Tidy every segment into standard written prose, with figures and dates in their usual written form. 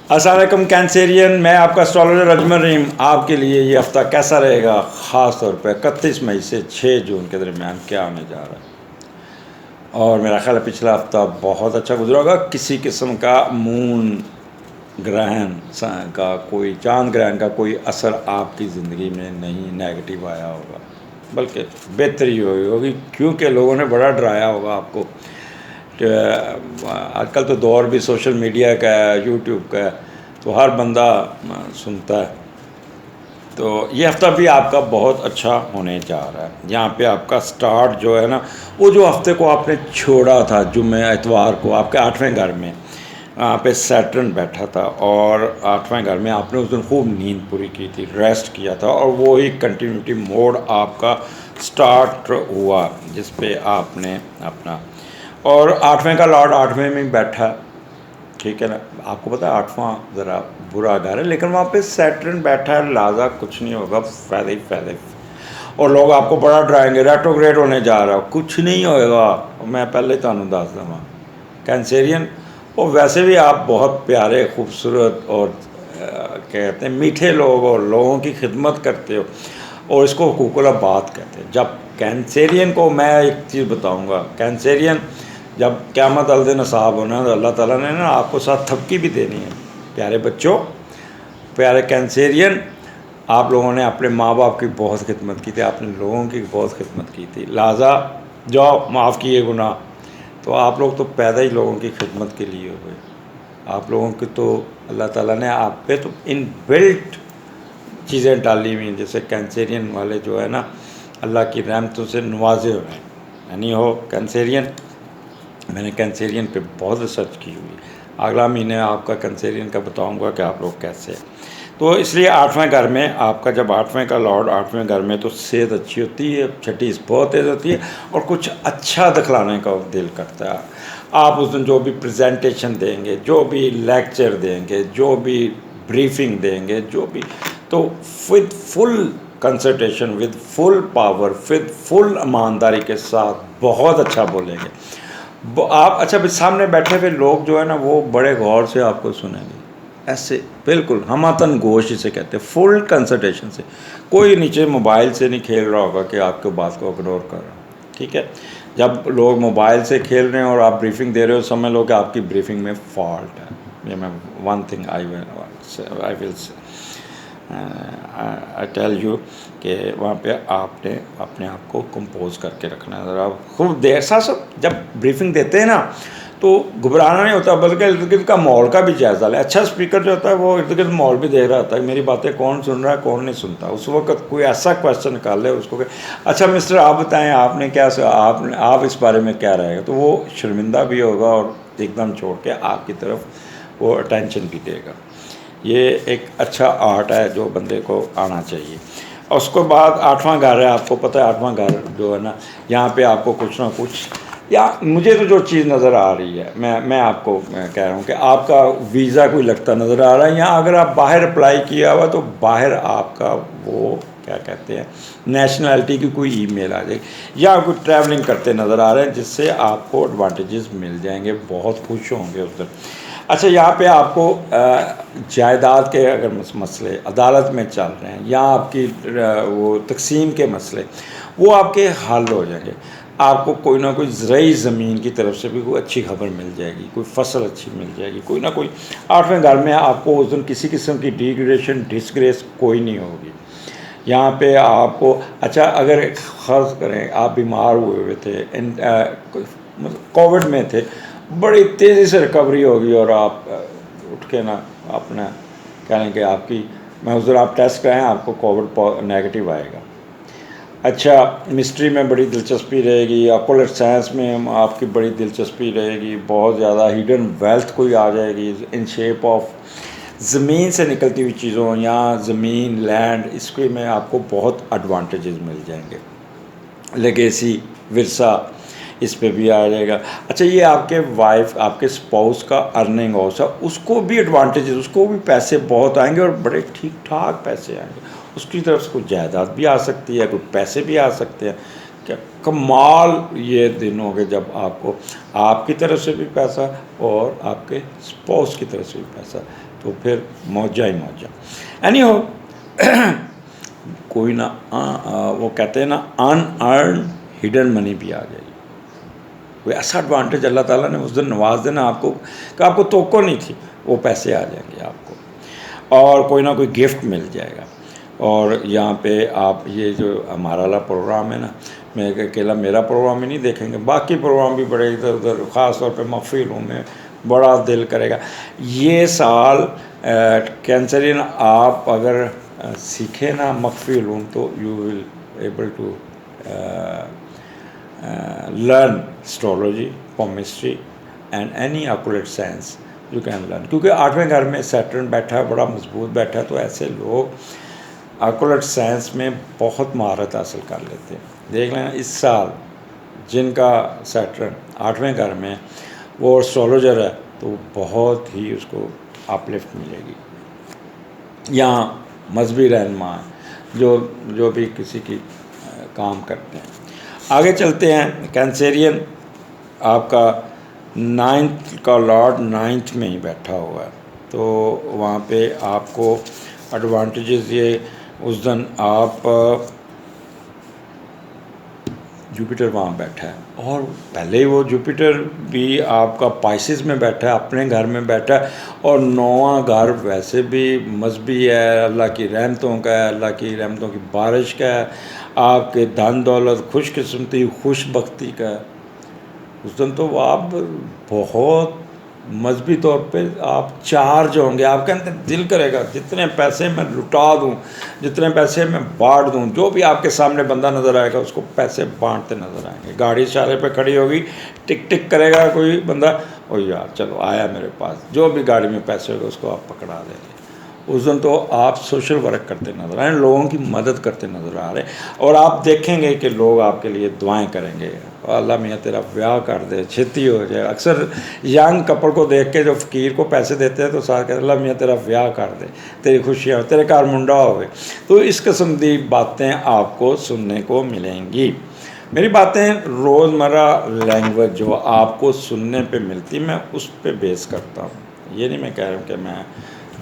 अस्सलाम वालेकुम कैंसेरियन, मैं आपका एस्ट्रोलॉजर अजमल रहीम। आपके लिए ये हफ़्ता कैसा रहेगा, ख़ास तौर पे 31 मई से 6 जून के दरमियान क्या होने जा रहा है। और मेरा ख्याल है पिछला हफ्ता बहुत अच्छा गुजरा होगा। किसी किस्म का मून ग्रहण का कोई, चांद ग्रहण का कोई असर आपकी ज़िंदगी में नहीं नेगेटिव आया होगा, बल्कि बेहतरी हुई होगी, क्योंकि लोगों ने बड़ा डराया होगा आपको। आजकल तो दौर भी सोशल मीडिया का है, यूट्यूब का है, तो हर बंदा सुनता है। तो ये हफ़्ता भी आपका बहुत अच्छा होने जा रहा है। यहाँ पे आपका स्टार्ट जो है ना, वो जो हफ्ते को आपने छोड़ा था जुम्मे इतवार को, आपके 8वें घर में वहाँ पे सैटर्न बैठा था, और 8वें घर में आपने उस दिन खूब नींद पूरी की थी, रेस्ट किया था, और वो ही कंटिन्यूटी मोड आपका स्टार्ट हुआ जिस पे आपने अपना, और 8वें का लॉर्ड 8वें में बैठा, ठीक है ना। आपको पता है 8वां ज़रा बुरा घर है, लेकिन वहाँ पे सैटर्न बैठा है, लिहाजा कुछ नहीं होगा, फ़ायदे ही फ़ायदे। और लोग आपको बड़ा डराएंगे, रेट्रोग्रेड होने जा रहा हो, कुछ नहीं होएगा। मैं पहले तुहानू दस देवां कैंसेरियन, और वैसे भी आप बहुत प्यारे, खूबसूरत और कहते हैं मीठे लोग, और लोगों की खिदमत करते हो, और इसको हुकूकुल बात कहते हैं। जब कैंसेरियन को मैं एक चीज़ बताऊंगा, कैंसेरियन जब क़यामत वाले दिन हिसाब होना है तो अल्लाह ताला ने ना आपको साथ थपकी भी देनी है। प्यारे बच्चों, प्यारे कैंसेरियन, आप लोगों ने अपने माँ बाप की बहुत खिदमत की थी, आपने लोगों की बहुत खिदमत की थी, लिहाजा जाओ माफ़ किए गुनाह। तो आप लोग तो पैदा ही लोगों की खिदमत के लिए हुए। आप लोगों की तो अल्लाह ताला ने आप पे तो इन बिल्ट चीज़ें डाली हुई हैं, जैसे कैंसेरियन वाले जो है ना, अल्लाह की रहमतों से नवाजे हुए हैं। यानी हो कैंसेरियन, मैंने कैंसेरियन पे बहुत रिसर्च की हुई। अगला महीने आपका कैंसेरियन का बताऊंगा कि आप लोग कैसे हैं। तो इसलिए 8वें घर में आपका, जब 8वें का लॉर्ड 8वें घर में, तो सेहत अच्छी होती है, छठी बहुत तेज़ होती है, और कुछ अच्छा दिखलाने का दिल करता है। आप उस दिन जो भी प्रेजेंटेशन देंगे, जो भी लेक्चर देंगे, जो भी ब्रीफिंग देंगे, जो भी, तो with full concentration, with full power, with full ईमानदारी के साथ बहुत अच्छा बोलेंगे। आप अच्छा, सामने बैठे हुए लोग जो है ना, वो बड़े गौर से आपको सुनेंगे, ऐसे बिल्कुल हमतन गोश इसे कहते हैं, फुल कंसंट्रेशन से। कोई नीचे मोबाइल से नहीं खेल रहा होगा कि आपके बात को इग्नोर कर रहा है, ठीक है। जब लोग मोबाइल से खेल रहे हैं और आप ब्रीफिंग दे रहे हो, समझ लो कि आपकी ब्रीफिंग में फॉल्ट है। ये मैं one thing I will I tell you कि वहाँ पे आपने अपने आप को कंपोज करके रखना है। ज़रा खूब देर साथ जब ब्रीफिंग देते हैं ना, तो घबराना नहीं होता, बल्कि इर्द गिर्द का माहौल का भी जायज़ा लें। अच्छा स्पीकर जो होता है वो इर्द गिर्द माहौल भी देख रहा होता है, मेरी बातें कौन सुन रहा है कौन नहीं सुनता। उस वक्त कोई ऐसा क्वेश्चन निकाल ले उसको कि अच्छा मिस्टर आप बताएं, आपने क्या आप इस बारे में क्या रहेगा, तो वो शर्मिंदा भी होगा और एकदम छोड़ के आपकी तरफ वो अटेंशन भी देगा। ये एक अच्छा आर्ट है जो बंदे को आना चाहिए। और उसके बाद 8वां घर है, आपको पता है 8वां घर जो है ना, यहाँ पे आपको कुछ ना कुछ, या मुझे तो जो चीज़ नज़र आ रही है, मैं आपको कह रहा हूँ कि आपका वीज़ा कोई लगता नज़र आ रहा है। यहाँ अगर आप बाहर अप्लाई किया हुआ, तो बाहर आपका वो क्या कहते हैं, नेशनलिटी की कोई ईमेल आ जाएगी, या कोई ट्रैवलिंग करते नज़र आ रहे हैं, जिससे आपको एडवांटेजेस मिल जाएंगे, बहुत खुश होंगे उस दिन। अच्छा, यहाँ पे आपको जायदाद के अगर मसले अदालत में चल रहे हैं, या आपकी वो तकसीम के मसले, वो आपके हल हो जाएंगे। आपको कोई ना कोई ज़रई ज़मीन की तरफ से भी कोई अच्छी खबर मिल जाएगी, कोई फसल अच्छी मिल जाएगी, कोई ना कोई। 8वें घर में आपको उस दिन किसी किस्म की डिग्रेडेशन डिसग्रेस कोई नहीं होगी। यहाँ पे आपको, अच्छा अगर फ़र्ज़ करें आप बीमार हुए हुए थे, कोविड में थे, बड़ी तेज़ी से रिकवरी होगी, और आप उठ के ना अपना कहें कि आपकी, मैं उस दिन आप टेस्ट कराएं, आपको कोविड नेगेटिव आएगा। अच्छा, मिस्ट्री में बड़ी दिलचस्पी रहेगी, ऑक्युलट साइंस में आपकी बड़ी दिलचस्पी रहेगी, बहुत ज़्यादा हिडन वेल्थ कोई आ जाएगी इन शेप ऑफ ज़मीन से निकलती हुई चीज़ों, या ज़मीन लैंड, इसके में आपको बहुत एडवांटेजेस मिल जाएंगे। लेगेसी विरसा इस पे भी आ जाएगा। अच्छा, ये आपके वाइफ, आपके स्पाउस का अर्निंग हाउस है, उसको भी एडवांटेजेस, उसको भी पैसे बहुत आएंगे, और बड़े ठीक ठाक पैसे आएंगे। उसकी तरफ से कुछ जायदाद भी आ सकती है, कुछ पैसे भी आ सकते हैं। क्या कमाल ये दिन होंगे जब आपको आपकी तरफ से भी पैसा और आपके स्पाउस की तरफ से भी पैसा, तो फिर मौजा ही मौजा। एनी हो कोई ना वो कहते हैं ना अनअर्न हिडन मनी भी आ जाएगी। कोई ऐसा एडवांटेज अल्लाह ताला ने उस दिन नवाज देना आपको कि आपको तोको नहीं थी, वो पैसे आ जाएंगे आपको, और कोई ना कोई गिफ्ट मिल जाएगा। और यहाँ पे आप ये जो हमारा वाला प्रोग्राम है ना, मैं अकेला मेरा प्रोग्राम ही नहीं देखेंगे, बाकी प्रोग्राम भी बड़े इधर उधर, ख़ास तौर पे महफिलों में बड़ा दिल करेगा। ये साल कैंसरियन आप अगर सीखे ना महफिल तो you will able to learn astrology, palmistry and any occult science you can learn, क्योंकि 8वें घर में सैटर्न बैठा है, बड़ा मजबूत बैठा है, तो ऐसे लोग ऑकुलेट साइंस में बहुत महारत हासिल कर लेते हैं। देख लेना इस साल जिनका सैटर्न 8वें घर में वो एस्ट्रोलॉजर है तो बहुत ही उसको अपलिफ्ट मिलेगी। यहाँ मजहबी रहनुमा जो भी किसी की काम करते हैं। आगे चलते हैं, कैंसेरियन आपका 9th का लॉर्ड 9th में ही बैठा हुआ है, तो वहाँ पे आपको एडवांटेजेस ये उस दिन आप जुपिटर वहाँ बैठा है, और पहले ही वो जुपिटर भी आपका पाइसिस में बैठा है, अपने घर में बैठा है, और 9वां घर वैसे भी मजहबी है, अल्लाह की रहमतों का है, अल्लाह की रहमतों की बारिश का है, आपके धन दौलत खुशकिस्मती खुशबख्ती का है। उस दिन तो आप बहुत मजहबी तौर पे आप चार्ज होंगे, आपके अंदर दिल करेगा जितने पैसे मैं लुटा दूं, जितने पैसे मैं बांट दूं, जो भी आपके सामने बंदा नज़र आएगा उसको पैसे बांटते नज़र आएंगे। गाड़ी इशारे पे खड़ी होगी, टिक टिक करेगा कोई बंदा, ओ यार चलो आया मेरे पास, जो भी गाड़ी में पैसे होगा उसको आप पकड़ा देंगे। उस दिन तो आप सोशल वर्क करते नज़र आए, लोगों की मदद करते नज़र आ रहे, और आप देखेंगे कि लोग आपके लिए दुआएं करेंगे, अल्लाह मियाँ तेरा ब्याह कर दे, छेती हो जाए। अक्सर यंग कपल को देख के जो फ़कीर को पैसे देते हैं तो साथ कहते हैं अल्लाह मियाँ तेरा ब्याह कर दे, तेरी खुशियाँ हो, तेरे घर मुंडा होवे। तो इस किस्म की बातें आपको सुनने को मिलेंगी। मेरी बातें रोज़मर्रा लैंग्वेज जो आपको सुनने पे मिलती, मैं उस पर बेस करता हूँ। ये नहीं मैं कह रहा हूँ कि मैं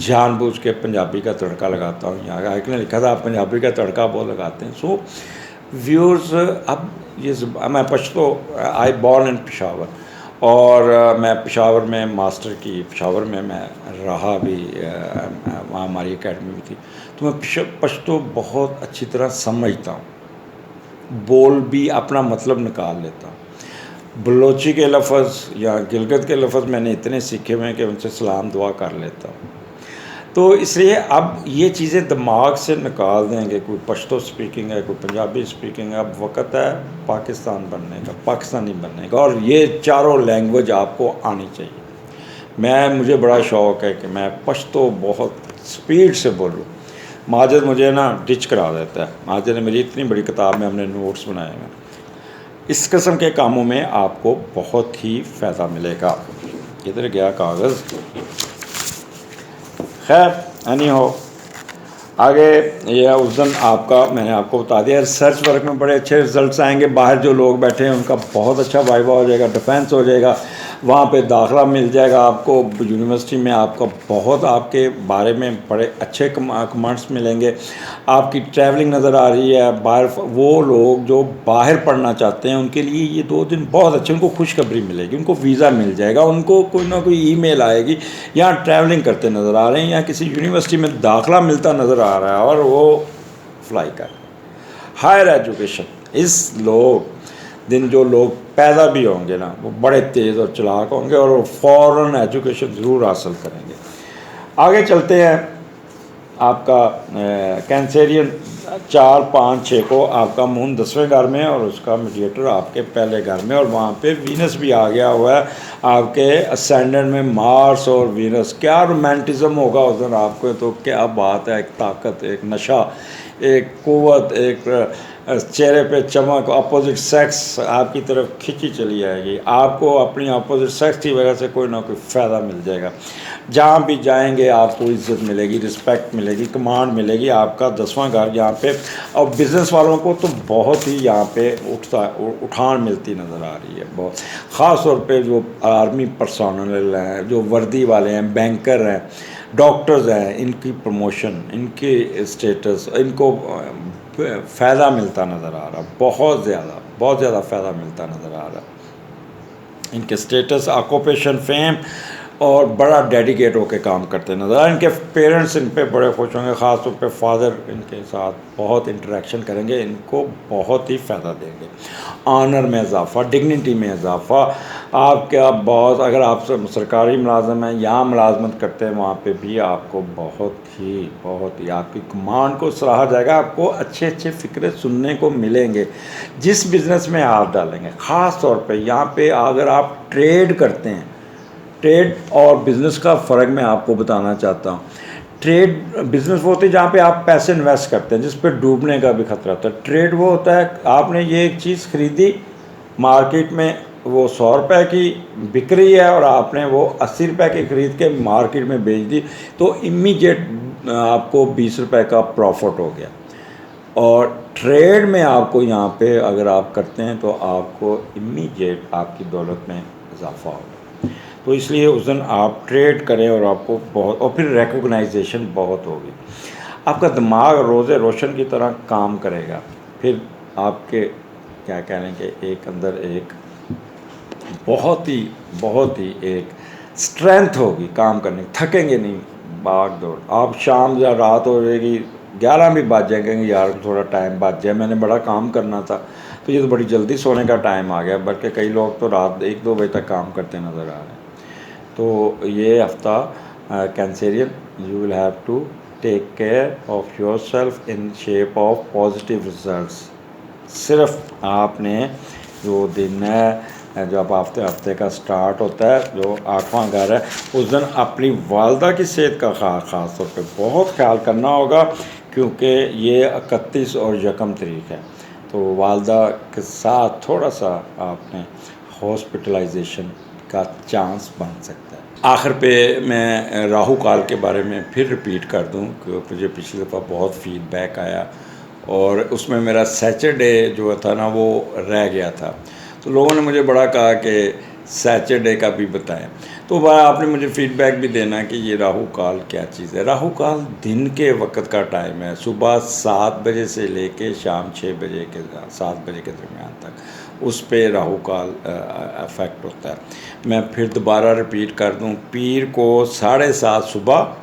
जानबूझ के पंजाबी का तड़का लगाता हूँ। यहाँ एक ने लिखा था आप पंजाबी का तड़का बहुत लगाते हैं। सो व्यूअर्स, अब ये मैं Pashto, I born in Peshawar, और मैं पेशावर में मास्टर की, पेशावर में मैं रहा भी, वहाँ हमारी एकेडमी भी थी, तो मैं पश्तो बहुत अच्छी तरह समझता हूँ, बोल भी अपना मतलब निकाल लेता हूँ। बलोची के लफ्ज़ या गिलगित के लफ्ज़ मैंने इतने सीखे हुए हैं कि उनसे सलाम दुआ कर लेता हूँ। तो इसलिए अब ये चीज़ें दिमाग से निकाल देंगे, कोई पश्तो स्पीकिंग है, कोई पंजाबी स्पीकिंग है, अब वक्त है पाकिस्तान बनने का, पाकिस्तानी बनने का, और ये चारों लैंग्वेज आपको आनी चाहिए। मुझे बड़ा शौक़ है कि मैं पश्तो बहुत स्पीड से बोलूँ। माजिद मुझे ना डिच करा देता है, माजिद ने मेरी इतनी बड़ी किताब में हमने नोट्स बनाए हैं। इस किस्म के कामों में आपको बहुत ही फ़ायदा मिलेगा। इधर गया कागज़, खैर एनी हो आगे। यह उस दिन आपका मैंने आपको बता दिया, रिसर्च वर्क में बड़े अच्छे रिजल्ट्स आएंगे। बाहर जो लोग बैठे हैं उनका बहुत अच्छा वाइवा हो जाएगा, डिफेंस हो जाएगा, वहाँ पे दाखिला मिल जाएगा आपको यूनिवर्सिटी में, आपका बहुत आपके बारे में बड़े अच्छे कमेंट्स मिलेंगे। आपकी ट्रैवलिंग नज़र आ रही है बाहर, वो लोग जो बाहर पढ़ना चाहते हैं उनके लिए ये 2 दिन बहुत अच्छे, उनको खुशखबरी मिलेगी, उनको वीज़ा मिल जाएगा, उनको कोई ना कोई ईमेल आएगी, यहाँ ट्रैवलिंग करते नज़र आ रहे हैं, या किसी यूनिवर्सिटी में दाखिला मिलता नज़र आ रहा है और वो फ्लाई कर हायर एजुकेशन। इस दिन जो लोग पैदा भी होंगे ना वो बड़े तेज़ और चालाक होंगे और वो फ़ौरन एजुकेशन ज़रूर हासिल करेंगे। आगे चलते हैं, आपका कैंसेरियन 4, 5, 6 को आपका मून 10वें घर में और उसका मीडिएटर आपके पहले घर में, और वहाँ पे वीनस भी आ गया हुआ है आपके असेंडेंट में, मार्स और वीनस। क्या रोमांटिज़म होगा उस दिन आपको, तो क्या बात है, एक ताकत, एक नशा, एक क़ुव्वत, एक चेहरे पे चमक, अपोजिट सेक्स आपकी तरफ खिंची चली आएगी, आपको अपनी अपोजिट सेक्स की वजह से कोई ना कोई फ़ायदा मिल जाएगा। जहाँ भी जाएंगे आपको इज़्ज़त मिलेगी, रिस्पेक्ट मिलेगी, कमांड मिलेगी। आपका 10वां घर यहाँ पे, और बिज़नेस वालों को तो बहुत ही यहाँ पे उठान मिलती नज़र आ रही है। बहुत ख़ास तौर पे जो आर्मी पर्सोनल हैं, जो वर्दी वाले हैं, बैंकर हैं, डॉक्टर्स हैं, इनकी प्रमोशन, इनकी स्टेटस, इनको फ़ायदा मिलता नज़र आ रहा, बहुत ज़्यादा फ़ायदा मिलता नज़र आ रहा। इनके स्टेटस, ऑक्यूपेशन, फेम और बड़ा डेडिकेट होकर काम करते नज़र आ। इनके पेरेंट्स इन पे बड़े खुश होंगे, ख़ास तौर पे फादर इनके साथ बहुत इंटरेक्शन करेंगे, इनको बहुत ही फ़ायदा देंगे। ऑनर में इजाफ़ा, डिग्निटी में इजाफ़ा। आपका बॉस, अगर आप सरकारी मुलाजम हैं या मुलाजमत करते हैं, वहाँ पे भी आपको बहुत ही आपकी कमांड को सराहा जाएगा। आपको अच्छे फ़िक्रे सुनने को मिलेंगे जिस बिज़नेस में हाथ डालेंगे। ख़ास तौर पे यहाँ पे अगर आप ट्रेड करते हैं, ट्रेड और बिज़नेस का फ़र्क मैं आपको बताना चाहता हूँ। ट्रेड बिज़नेस वो होती है जहाँ पे आप पैसे इन्वेस्ट करते हैं, जिस पे डूबने का भी खतरा होता है। ट्रेड वो होता है आपने ये एक चीज़ खरीदी मार्केट में, वो 100 रुपये की बिक रही है और आपने वो 80 रुपये की ख़रीद के मार्केट में बेच दी, तो इमीडिएट आपको 20 रुपये का प्रॉफिट हो गया। और ट्रेड में आपको यहाँ पे अगर आप करते हैं तो आपको इमीडिएट आपकी दौलत में इजाफा होगा। तो इसलिए उस दिन आप ट्रेड करें और आपको बहुत, और फिर रिकॉग्नाइजेशन बहुत होगी। आपका दिमाग रोज़े रोशन की तरह काम करेगा। फिर आपके क्या कहेंगे, एक अंदर एक बहुत ही एक स्ट्रेंथ होगी काम करने की, थकेंगे नहीं, भाग दौड़। आप शाम या रात हो जाएगी, 11 भी बज जाएंगे, यार थोड़ा टाइम बच जाए, मैंने बड़ा काम करना था, तो ये तो बड़ी जल्दी सोने का टाइम आ गया। बल्कि कई लोग तो रात 1-2 बजे तक काम करते नज़र आ रहे हैं। तो ये हफ्ता Cancerian, you will have to take care of yourself in shape of positive results. सिर्फ आपने जो दिन है, जब हफ्ते का स्टार्ट होता है, जो 8वां घर है, उस दिन अपनी वालदा की सेहत का ख़ास तौर पे बहुत ख्याल करना होगा, क्योंकि ये 31 और 1 तारीख है। तो वालदा के साथ थोड़ा सा आपने हॉस्पिटलाइजेशन का चांस बन सकता है। आखिर पे मैं राहु काल के बारे में फिर रिपीट कर दूं कि मुझे पिछली दफ़ा बहुत फीडबैक आया, और उसमें मेरा सैटरडे जो था ना वो रह गया था। तो लोगों ने मुझे बड़ा कहा कि सैटरडे का भी बताएं। तो वह आपने मुझे फ़ीडबैक भी देना कि ये राहु काल क्या चीज़ है। राहु काल दिन के वक्त का टाइम है, सुबह 7 बजे से लेके शाम 6 बजे के 7 बजे के दरमियान तक, उस पे राहु काल अफेक्ट होता है। मैं फिर दोबारा रिपीट कर दूं, पीर को 7:30 सुबह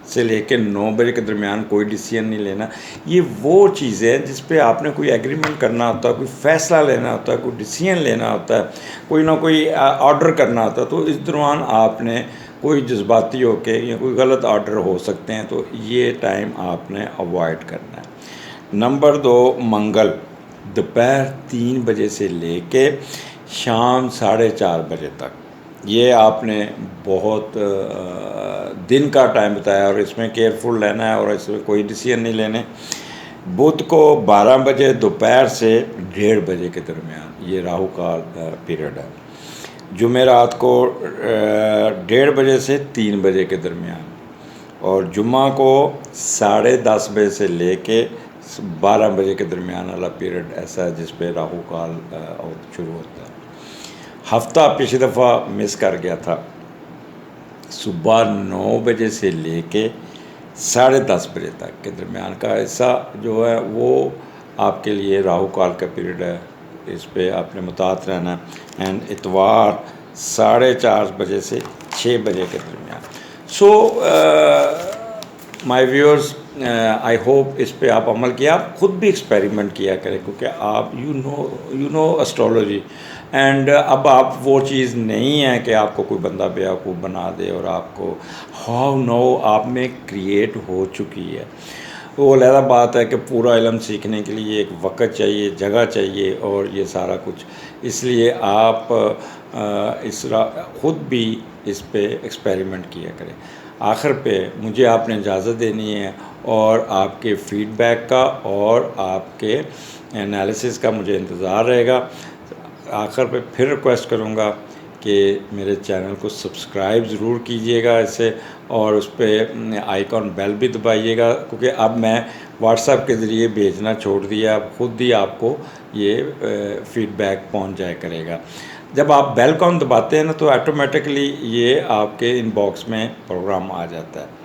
से लेकर 9 बजे के दरमियान कोई डिसीजन नहीं लेना। ये वो चीज़ें हैं जिस पे आपने कोई एग्रीमेंट करना होता है, कोई फ़ैसला लेना होता है, कोई डिसीजन लेना होता है, कोई ना कोई ऑर्डर करना होता है। तो इस दौरान आपने कोई जज्बाती होके या कोई गलत ऑर्डर हो सकते हैं, तो ये टाइम आपने अवॉइड करना है। नंबर 2, मंगल, दोपहर 3 बजे से लेके शाम 4:30 बजे तक, ये आपने बहुत दिन का टाइम बताया, और इसमें केयरफुल रहना है और इसमें कोई डिसीजन नहीं लेने। बुध को 12 बजे दोपहर से 1:30 बजे के दरमियान ये राहु काल पीरियड है। जुमेरात को 1:30 बजे से 3 बजे के दरमियान, और जुम्मा को 10:30 बजे से लेके 12 बजे के दरमियान वाला पीरियड ऐसा है जिस पे राहु काल शुरू होता है। हफ्ता पिछली दफ़ा मिस कर गया था, सुबह 9 बजे से लेके 10:30 बजे तक के दरमियान का हिस्सा जो है वो आपके लिए राहु काल का पीरियड है। इस पे आपने मुतात रहना है। एंड इतवार 4:30 बजे से 6 बजे के दरमियान। So my viewers, I hope इस पे आप अमल किया, आप ख़ुद भी एक्सपेरिमेंट किया करें, क्योंकि आप यू नो एस्ट्रोलॉजी। एंड अब आप वो चीज़ नहीं है कि आपको कोई बंदा बेवकूफ़ बना दे और आपको हाउ नो आप में क्रिएट हो चुकी है। वो अलग बात है कि पूरा इल्म सीखने के लिए एक वक्त चाहिए, जगह चाहिए और ये सारा कुछ। इसलिए आप ख़ुद भी इस पे एक्सपेरिमेंट किया करें। आखिर पे मुझे आपने इजाज़त देनी है, और आपके फ़ीडबैक का और आपके एनालिसिस का मुझे इंतज़ार रहेगा। आखिर पे फिर रिक्वेस्ट करूँगा कि मेरे चैनल को सब्सक्राइब ज़रूर कीजिएगा इससे, और उस पर आइकॉन बेल भी दबाइएगा, क्योंकि अब मैं व्हाट्सएप के ज़रिए भेजना छोड़ दिया, अब ख़ुद ही आपको ये फ़ीडबैक पहुंच जाया करेगा। जब आप बेल कॉन दबाते हैं ना, तो ऑटोमेटिकली ये आपके इनबॉक्स में प्रोग्राम आ जाता है।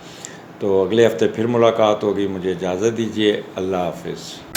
तो अगले हफ्ते फिर मुलाकात होगी, मुझे इजाज़त दीजिए, अल्लाह हाफिज़।